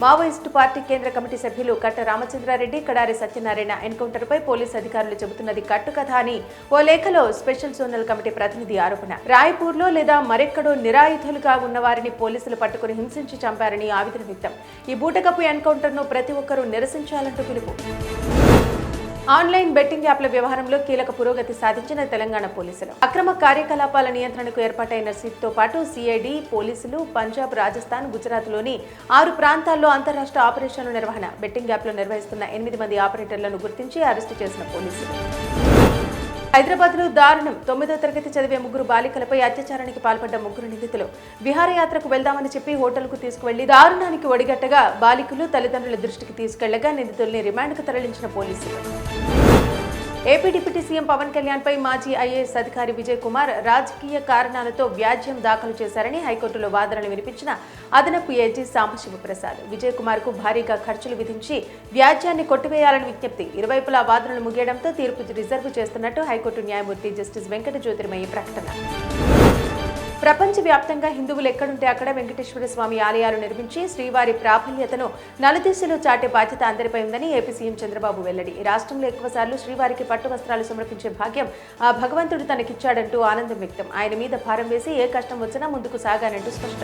Maoist party కేంద్ర committee సభ్యులు కట్ట రామచంద్రారెడ్డి, కడారి సత్యనారాయణ ఎన్కౌంటర్పై పోలీసు అధికారులు చెబుతున్నది కట్టుకథ అని ఓ లేఖలో స్పెషల్ జోనల్ కమిటీ ప్రతినిధి ఆరోపణ. రాయ్పూర్లో లేదా మరెక్కడో నిరాయుధులుగా ఉన్నవారిని పోలీసులు పట్టుకుని హింసించి చంపారని ఆవేదన వ్యక్తం. ఈ బూటకపు ఎన్కౌంటర్ను ప్రతి ఒక్కరూ నిరసించాలంటూ పిలుపు. ఆన్లైన్ బెట్టింగ్ యాప్ల వ్యవహారంలో కీలక పురోగతి సాధించిన తెలంగాణ పోలీసులు. అక్రమ కార్యకలాపాల నియంత్రణకు ఏర్పాటైన సిట్తో పాటు సిఐడి పోలీసులు పంజాబ్, రాజస్థాన్, గుజరాత్లోని 6 ప్రాంతాల్లో అంతర్రాష్ట్ర ఆపరేషన్ల నిర్వహణ. బెట్టింగ్ యాప్లు నిర్వహిస్తున్న 8 మంది ఆపరేటర్లను గుర్తించి అరెస్టు చేసిన పోలీసులు. హైదరాబాద్లో దారుణం. 9వ తరగతి చదివే 3 బాలికలపై అత్యాచారానికి పాల్పడ్డ 3 నిందితులు విహారయాత్రకు వెళ్దామని చెప్పి హోటల్కు తీసుకువెళ్లి దారుణానికి ఒడిగట్టగా బాలికలు తల్లిదండ్రుల దృష్టికి తీసుకెళ్లగా నిందితుల్ని రిమాండ్కు తరలించిన పోలీసులు. AP deputy CM Pawan Kalyan పై మాజీ ఐఏఎస్ అధికారి విజయ్ కుమార్ రాజకీయ కారణాలతో వ్యాజ్యం దాఖలు చేశారని హైకోర్టులో వాదనలు వినిపించిన అదనపు ఏజీ సాంబశివ ప్రసాద్ విజయ్ కుమార్ కు భారీగా ఖర్చులు విధించి వ్యాజ్యాన్ని కొట్టివేయాలని విజ్ఞప్తి. ఇరువైపులా వాదనలు ముగియడంతో తీర్పు రిజర్వ్ చేస్తున్నట్టు హైకోర్టు న్యాయమూర్తి జస్టిస్ వెంకట జ్యోతిర్మయి ప్రకటన. ప్రపంచవ్యాప్తంగా హిందువులు ఎక్కడుంటే అక్కడ వెంకటేశ్వర స్వామి ఆలయాలు నిర్మించి శ్రీవారి ప్రాబల్యతను నలుదిశలో చాటే బాధ్యత అందరిపై ఉందని ఏపీ సీఎం చంద్రబాబు వెల్లడి. రాష్ట్రంలో ఎక్కువసార్లు శ్రీవారికి పట్టు వస్త్రాలు సమర్పించే భాగ్యం ఆ భగవంతుడు తనకిచ్చాడంటూ ఆనందం వ్యక్తం. ఆయన మీద భారం వేసి ఏ కష్టం వచ్చినా ముందుకు సాగానంటూ స్పష్టం.